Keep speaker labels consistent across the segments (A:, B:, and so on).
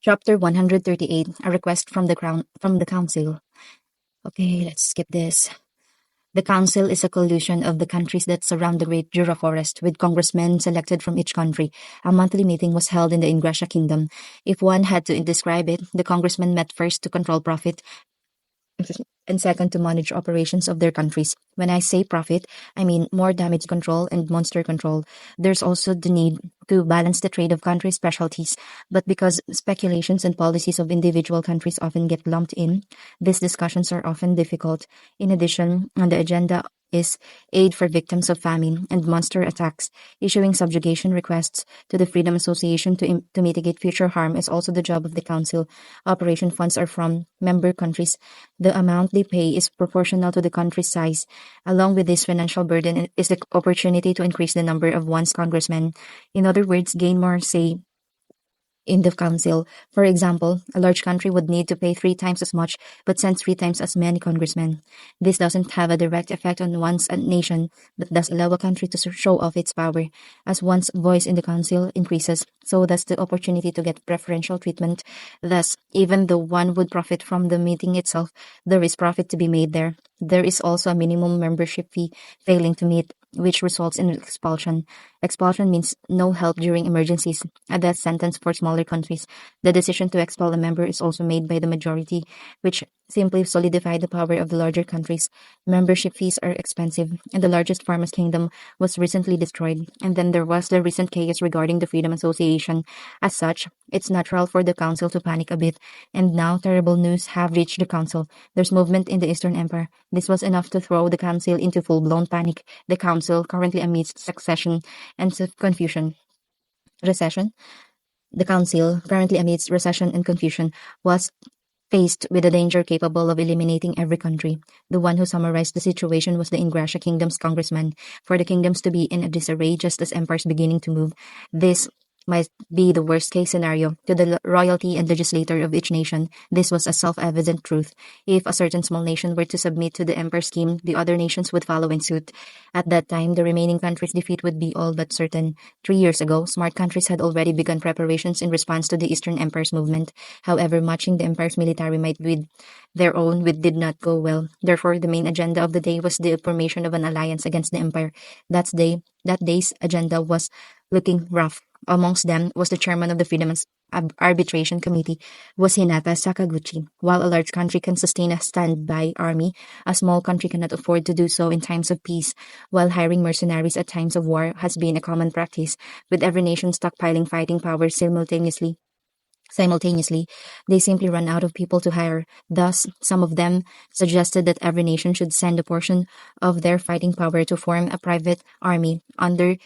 A: Chapter 138, a request from the council. Okay, let's skip this. The council is a coalition of the countries that surround the Great Jura Forest, with congressmen selected from each country. A monthly meeting was held in the Ingrassia Kingdom. If one had to describe it, the congressmen met first to control profit, and second to manage operations of their countries. When I say profit, I mean more damage control and monster control. There's also the need to balance the trade of country specialties, but because speculations and policies of individual countries often get lumped in, these discussions are often difficult. In addition, on the agenda is aid for victims of famine and monster attacks. Issuing subjugation requests to the Freedom Association to mitigate future harm is also the job of the Council. Operation funds are from member countries. The amount they pay is proportional to the country's size. Along with this financial burden is the opportunity to increase the number of one's congressmen. In other words, gain more say in the council. For example, a large country would need to pay 3 times as much but send 3 times as many congressmen. This doesn't have a direct effect on one's nation, but does allow a country to show off its power. As one's voice in the council increases, so does the opportunity to get preferential treatment. Thus, even though one would profit from the meeting itself, there is profit to be made there. There is also a minimum membership fee failing to meet, which results in expulsion. Expulsion means no help during emergencies, a death sentence for smaller countries. The decision to expel a member is also made by the majority, which simply solidify the power of the larger countries. Membership fees are expensive, and the largest farmers' kingdom was recently destroyed. And then there was the recent case regarding the Freedom Association. As such, it's natural for the council to panic a bit. And now terrible news have reached the council. There's movement in the Eastern Empire. This was enough to throw the council into full-blown panic. The council, currently amidst succession and confusion. Recession? The council, currently amidst recession and confusion, was faced with a danger capable of eliminating every country. The one who summarized the situation was the Ingrassia Kingdom's congressman. For the kingdoms to be in a disarray just as empires beginning to move, this might be the worst-case scenario. To the royalty and legislator of each nation, this was a self-evident truth. If a certain small nation were to submit to the emperor's scheme, the other nations would follow in suit. At that time, the remaining countries' defeat would be all but certain. 3 years ago, smart countries had already begun preparations in response to the Eastern Empire's movement. However, matching the empire's military might with their own did not go well. Therefore, the main agenda of the day was the formation of an alliance against the empire. That day's agenda was looking rough. Amongst them was the chairman of the Freedom Arbitration Committee, was Hinata Sakaguchi. While a large country can sustain a standby army, a small country cannot afford to do so in times of peace. While hiring mercenaries at times of war has been a common practice, with every nation stockpiling fighting power simultaneously, they simply run out of people to hire. Thus, some of them suggested that every nation should send a portion of their fighting power to form a private army under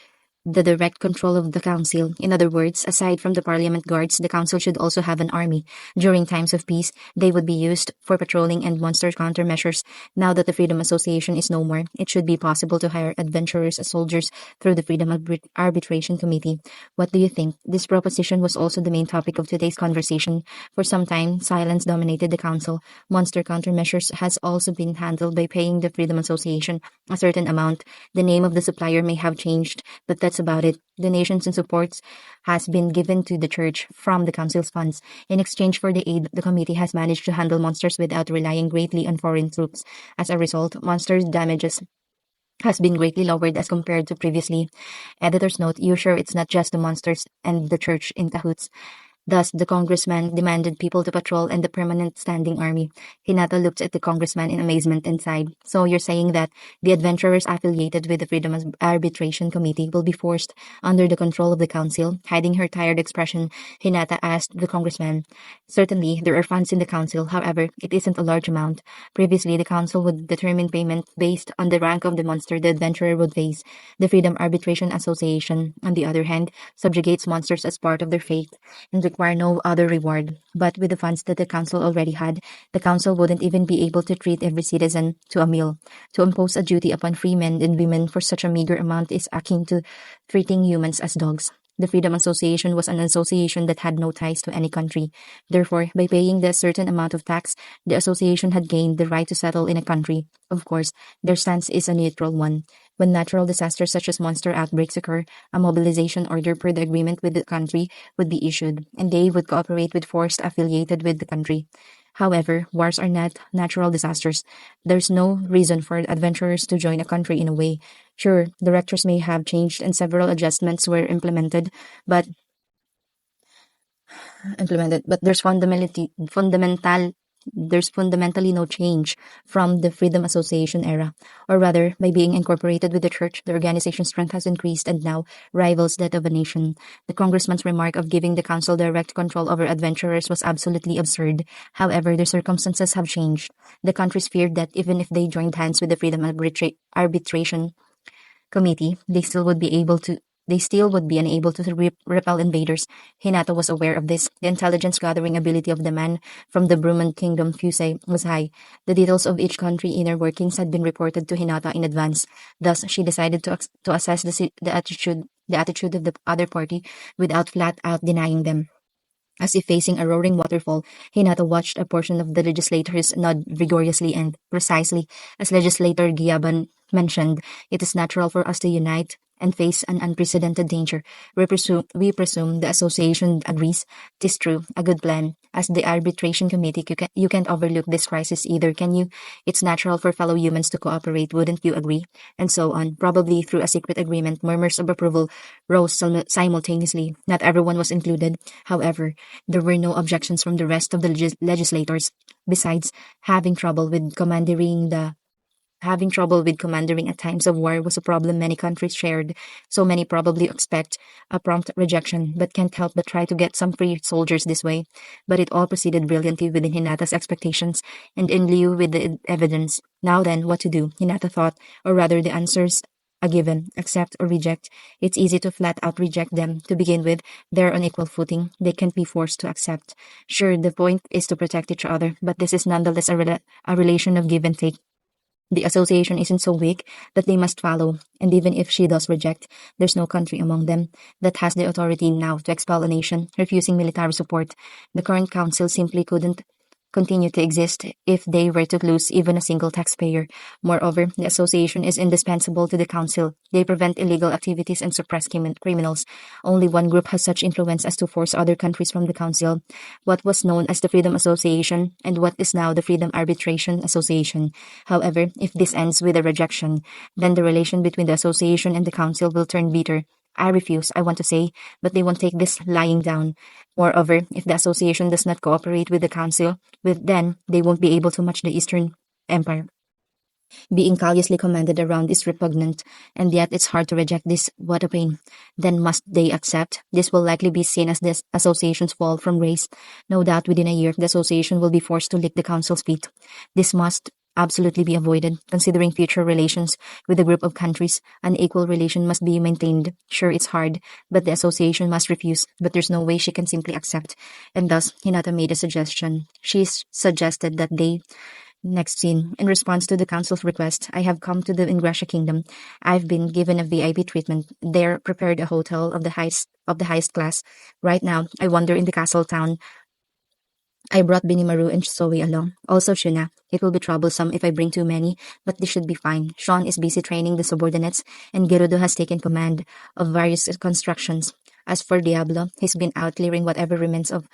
A: the direct control of the council. In other words, aside from the parliament guards, the council should also have an army. During times of peace, they would be used for patrolling and monster countermeasures. Now that the Freedom Association is no more, it should be possible to hire adventurers as soldiers through the Freedom Arbitration Committee. What do you think? This proposition was also the main topic of today's conversation. For some time, silence dominated the council. Monster countermeasures has also been handled by paying the Freedom Association a certain amount. The name of the supplier may have changed, but that's about it. Donations and supports has been given to the church from the council's funds. In exchange for the aid, the committee has managed to handle monsters without relying greatly on foreign troops. As a result, monsters' damages has been greatly lowered as compared to previously. Editor's note, you sure it's not just the monsters and the church in cahoots? Thus, the congressman demanded people to patrol and the permanent standing army. Hinata looked at the congressman in amazement and sighed. So you're saying that the adventurers affiliated with the Freedom Arbitration Committee will be forced under the control of the council? Hiding her tired expression, Hinata asked the congressman. Certainly, there are funds in the council. However, it isn't a large amount. Previously, the council would determine payment based on the rank of the monster the adventurer would face. The Freedom Arbitration Association, on the other hand, subjugates monsters as part of their fate and require no other reward. But with the funds that the council already had, the council wouldn't even be able to treat every citizen to a meal. To impose a duty upon free men and women for such a meager amount is akin to treating humans as dogs. The Freedom Association was an association that had no ties to any country. Therefore, by paying the certain amount of tax, the association had gained the right to settle in a country. Of course, their stance is a neutral one. When natural disasters such as monster outbreaks occur, a mobilization order per the agreement with the country would be issued, and they would cooperate with forces affiliated with the country. However, wars are not natural disasters. There's no reason for adventurers to join a country in a way. Sure, directors may have changed and several adjustments were but but there's fundamentally no change from the Freedom Association era. Or rather, by being incorporated with the church, the organization's strength has increased and now rivals that of a nation. The congressman's remark of giving the council direct control over adventurers was absolutely absurd. However, the circumstances have changed. The countries feared that even if they joined hands with the Arbitration Committee, they still would be unable to repel invaders. Hinata was aware of this. The intelligence gathering ability of the man from the Bruman Kingdom Fusei was high. The details of each country inner workings had been reported to Hinata in advance. Thus, she decided to assess the attitude of the other party without flat out denying them. As if facing a roaring waterfall, Hinata watched a portion of the legislators nod vigorously and, precisely as legislator Giaban mentioned, it is natural for us to unite and face an unprecedented danger. We presume the association agrees. 'Tis true, a good plan. As the arbitration committee, you can't overlook this crisis either, can you? It's natural for fellow humans to cooperate, wouldn't you agree? And so on. Probably through a secret agreement, murmurs of approval rose simultaneously. Not everyone was included. However, there were no objections from the rest of the legislators. Besides, having trouble with commandering at times of war was a problem many countries shared, so many probably expect a prompt rejection, but can't help but try to get some free soldiers this way. But it all proceeded brilliantly within Hinata's expectations, and in lieu with the evidence. Now then, what to do? Hinata thought, or rather the answers a given, accept or reject. It's easy to flat out reject them. To begin with, they're on equal footing. They can't be forced to accept. Sure, the point is to protect each other, but this is nonetheless a relation of give and take. The association isn't so weak that they must follow, and even if she does reject, there's no country among them that has the authority now to expel a nation, refusing military support. The current council simply couldn't continue to exist if they were to lose even a single taxpayer. Moreover, the association is indispensable to the council. They prevent illegal activities and suppress criminals. Only one group has such influence as to force other countries from the council. What was known as the Freedom Association and what is now the Freedom Arbitration Association. However, if this ends with a rejection, then the relation between the association and the council will turn bitter. I refuse, I want to say, but they won't take this lying down. Moreover, if the association does not cooperate with the council, then they won't be able to match the Eastern Empire. Being callously commanded around is repugnant, and yet it's hard to reject this. What a pain. Then must they accept? This will likely be seen as the association's fall from grace. No doubt within a year, the association will be forced to lick the council's feet. This must absolutely be avoided, considering future relations with a group of countries. An equal relation must be maintained. Sure, it's hard, but the association must refuse, but there's no way she can simply accept. And thus, Hinata made a suggestion. She suggested that they Next scene. In response to the council's request, I have come to the Ingrassia Kingdom. I've been given a VIP treatment. They're prepared a hotel of the highest class. Right now, I wander in the castle town. I brought Binimaru and Zoe along. Also Shuna. It will be troublesome if I bring too many, but this should be fine. Sean is busy training the subordinates, and Gerudo has taken command of various constructions. As for Diablo, he's been out clearing whatever remains of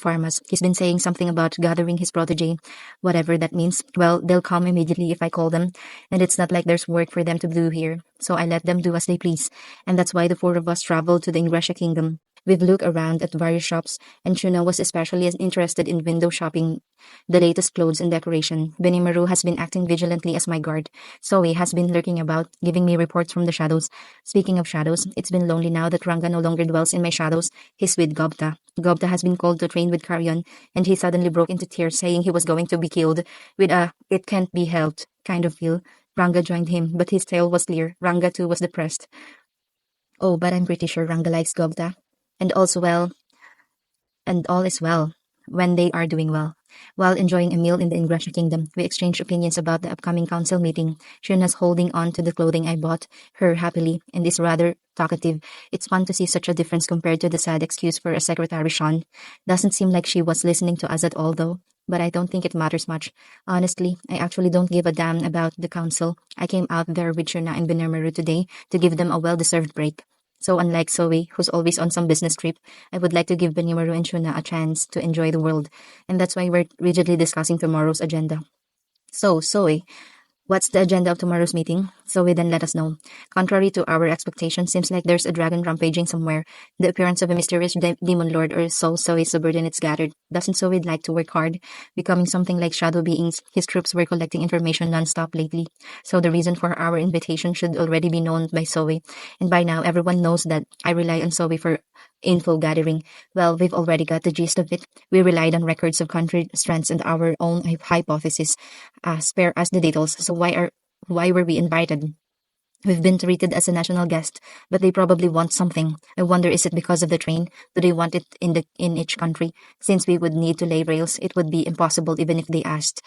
A: farmers. He's been saying something about gathering his protege. Whatever that means. Well, they'll come immediately if I call them, and it's not like there's work for them to do here. So I let them do as they please, and that's why the four of us traveled to the Ingrassia Kingdom. We've looked around at various shops, and Shuna was especially interested in window shopping, the latest clothes and decoration. Benimaru has been acting vigilantly as my guard. Zoe has been lurking about, giving me reports from the shadows. Speaking of shadows, it's been lonely now that Ranga no longer dwells in my shadows. He's with Gobta. Gobta has been called to train with Carrion, and he suddenly broke into tears, saying he was going to be killed, with a "it can't be helped" kind of feel. Ranga joined him, but his tale was clear. Ranga too was depressed. Oh, but I'm pretty sure Ranga likes Gobta. And also well, and all is well when they are doing well. While enjoying a meal in the Ingrasha Kingdom, we exchanged opinions about the upcoming council meeting. Shuna's holding on to the clothing I bought her happily and is rather talkative. It's fun to see such a difference compared to the sad excuse for a secretary Sean. Doesn't seem like she was listening to us at all though. But I don't think it matters much. Honestly, I actually don't give a damn about the council. I came out there with Shuna and Benermaru today to give them a well-deserved break. So unlike Zoe, who's always on some business trip, I would like to give Benimaru and Shuna a chance to enjoy the world. And that's why we're rigidly discussing tomorrow's agenda. So, Zoe, what's the agenda of tomorrow's meeting? Zoe then let us know. Contrary to our expectations, seems like there's a dragon rampaging somewhere. The appearance of a mysterious demon lord or so Zoe's subordinates gathered. Doesn't Zoe like to work hard? Becoming something like shadow beings, his troops were collecting information non-stop lately. So the reason for our invitation should already be known by Zoe. And by now, everyone knows that I rely on Zoe for info gathering. Well, we've already got the gist of it. We relied on records of country strengths and our own hypothesis. Spare us the details. So why were we invited? We've been treated as a national guest, but they probably want something. I wonder, is it because of the train? Do they want it in each country? Since we would need to lay rails, it would be impossible even if they asked.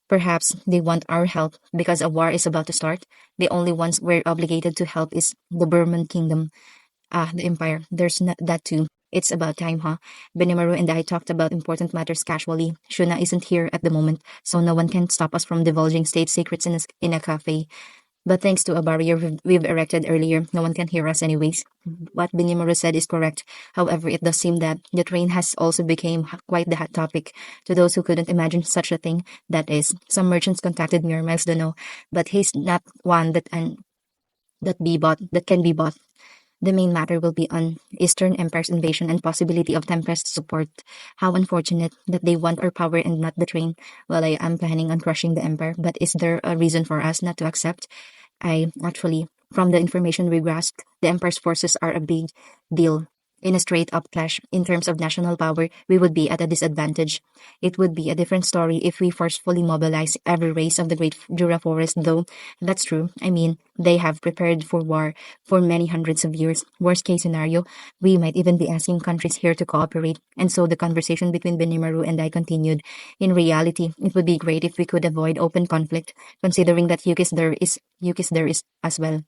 A: Perhaps they want our help because a war is about to start. The only ones we're obligated to help is the Burman Kingdom. The Empire. There's that too. It's about time, huh? Benimaru and I talked about important matters casually. Shuna isn't here at the moment, so no one can stop us from divulging state secrets in a cafe. But thanks to a barrier we've erected earlier, no one can hear us anyways. What Benimaru said is correct. However, it does seem that the train has also become quite the hot topic. To those who couldn't imagine such a thing, that is, some merchants contacted me or Miles Dono, but he's not one that can be bought. The main matter will be on Eastern Empire's invasion and possibility of Tempest support. How unfortunate that they want our power and not the train. Well, I am planning on crushing the Empire, but is there a reason for us not to accept? From the information we grasped, the Empire's forces are a big deal. In a straight-up clash, in terms of national power, we would be at a disadvantage. It would be a different story if we forcefully mobilize every race of the Great Jura Forest, though. That's true. I mean, they have prepared for war for many hundreds of years. Worst case scenario, we might even be asking countries here to cooperate. And so the conversation between Benimaru and I continued. In reality, it would be great if we could avoid open conflict, considering that Yukis there is as well.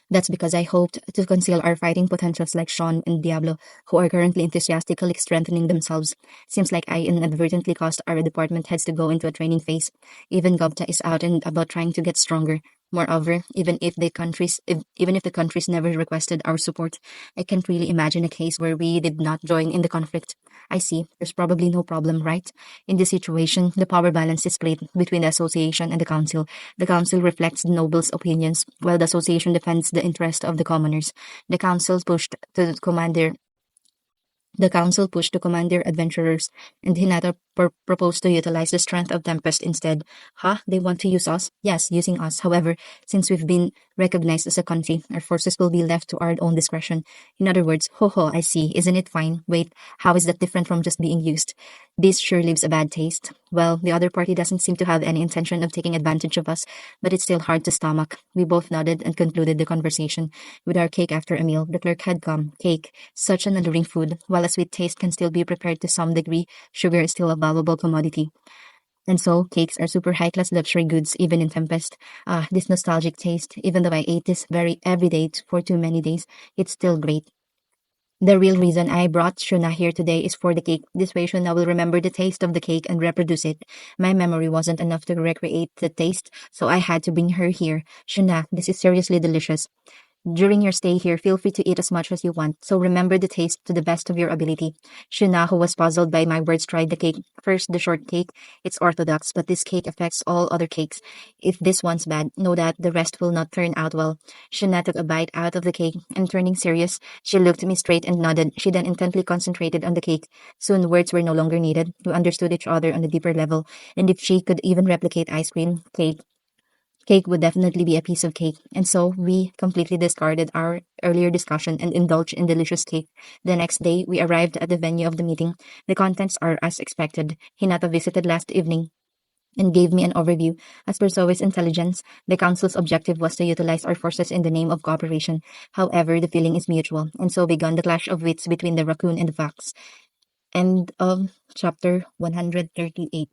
A: That's because I hoped to conceal our fighting potentials like Sean and Diablo, who are currently enthusiastically strengthening themselves. Seems like I inadvertently caused our department heads to go into a training phase. Even Gobta is out and about trying to get stronger. Moreover, even if the countries never requested our support, I can't really imagine a case where we did not join in the conflict. I see. There's probably no problem, right? In this situation, the power balance is split between the association and the council. The council reflects the nobles' opinions, while the association defends the interest of the commoners. The council pushed to command their the council pushed to command their adventurers, and Hinata proposed to utilize the strength of Tempest instead. Huh? They want to use us? Yes, using us. However, since we've been recognized as a country, our forces will be left to our own discretion. In other words, ho ho, I see. Isn't it fine? Wait, how is that different from just being used? This sure leaves a bad taste. Well, the other party doesn't seem to have any intention of taking advantage of us, but it's still hard to stomach. We both nodded and concluded the conversation with our cake after a meal. The clerk had come. Cake, such an alluring food. While a sweet taste can still be prepared to some degree, sugar is still a valuable commodity. And so, cakes are super high-class luxury goods, even in Tempest. This nostalgic taste, even though I ate this very every day for too many days, it's still great. The real reason I brought Shuna here today is for the cake. This way Shuna will remember the taste of the cake and reproduce it. My memory wasn't enough to recreate the taste, so I had to bring her here. Shuna, this is seriously delicious. During your stay here, feel free to eat as much as you want, so remember the taste to the best of your ability. Shuna, who was puzzled by my words, tried the cake. First, the short cake. It's orthodox, but this cake affects all other cakes. If this one's bad, know that the rest will not turn out well. Shuna took a bite out of the cake, and turning serious, she looked me straight and nodded. She then intently concentrated on the cake. Soon, words were no longer needed. We understood each other on a deeper level, and if she could even replicate ice cream, cake would definitely be a piece of cake, and so we completely discarded our earlier discussion and indulged in delicious cake. The next day, we arrived at the venue of the meeting. The contents are as expected. Hinata visited last evening and gave me an overview. As per Zoe's intelligence, the council's objective was to utilize our forces in the name of cooperation. However, the feeling is mutual, and so began the clash of wits between the raccoon and the fox. End of chapter 138.